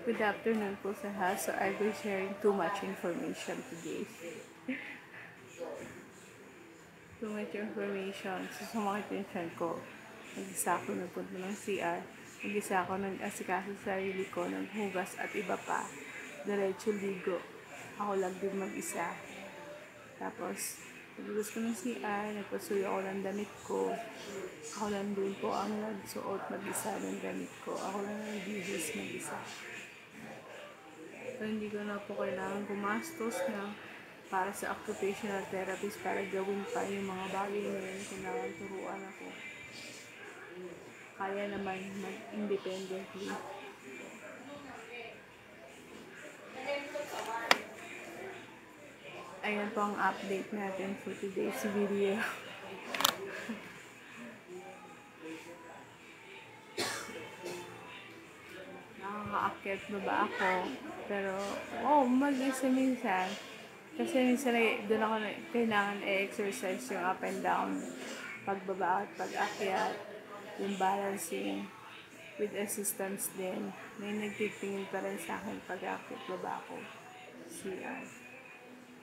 Good afternoon po sa lahat. So, I will sharing too much information today. Too much information. So, sumakit yung tiyan ko. Nag-isa ako nagpunta ng CR. Nag-isa ako nag-asikaso sa sarili ko, naghugas at iba pa. Diretso ligo. Ako lang din mag-isa. Tapos, naghugas ko ng CR, nagpasuyo ako ng damit ko. Ako lang din po ang nagsuot mag-isa ng damit ko. Ako lang nag-bihis mag-isa. So, hindi ko na po kailangan gumastos na para sa occupational therapist para gawin pa yung mga bagay na yun. Kailangan turuan ako. Kaya naman mag-independently. Ayan po ang update natin for today's video. Nakaka-akyat baba ako. Pero, mag-isa minsan. Kasi minsan doon ako kailangan i-exercise yung up and down. Pagbaba at pag-akyat. Yung balancing. With assistance din. May nagtitingin pa rin sa akin pag-akyat baba ako. CR.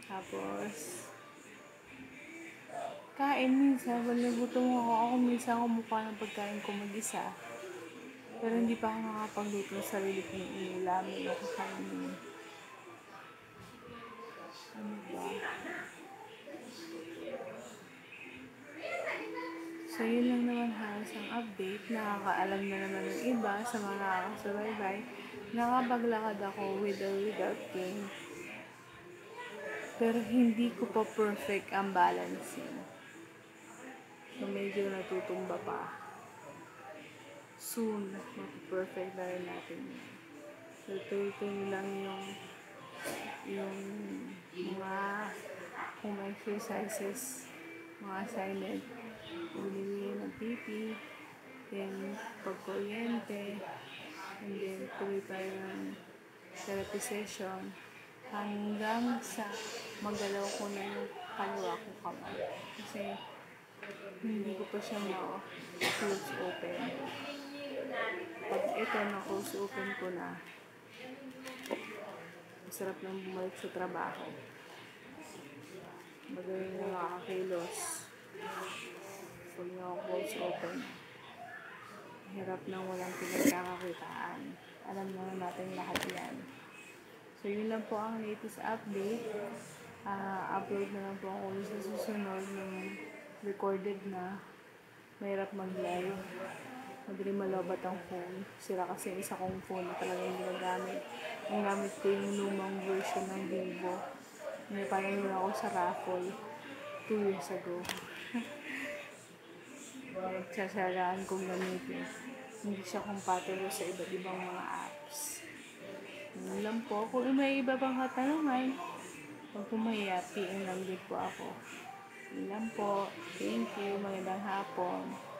Tapos, kain minsan. Pag nagutom ako minsan kumukha ng pagkain ko mag-isa. Pero hindi pa ako nakapagluto ng sarili kong inilamin o kakainin. Ano ba? So, yun lang naman halos ang update. Nakakaalam na naman ng iba sa mga nakakasubaybay. Nakapaglakad ako with or without cane. Pero hindi ko pa perfect ang balancing. So, medyo natutumba pa. Soon, mag-perfect na rin natin yun. So, tuloy-tuloy lang yung mga home exercises, mga assignment, bumili ng PP, then pagkuryente, and then tuloy tayo ng therapy session hanggang sa magalaw ko na yung kaliwa ko kamay. Kasi hindi ko pa siya ma-close open. Pag ito na-close open ko na, masarap nang bumalik sa trabaho. Magaling na makakakilos. Pag na-close open, hirap nang walang pinagkakakitaan. Alam na natin lahat yan. So, yun lang po ang latest update. Upload na lang po ako sa susunod ng recorded na. Mahirap mag-live. Madaling malobat ang phone. Sira kasi isa kong phone na talagang ginagamit. Ang gamit ko yung lumang version ng Vivo. Parang ako sa raffle 2 years ago. Nagsasaraan kong gamitin. Hindi siya compatible sa iba't ibang mga apps. Yun lang po. Kung may iba pang katanungan, huwag po mahiya, PM lang din po ako. Yun lang po. Thank you. Magandang hapon.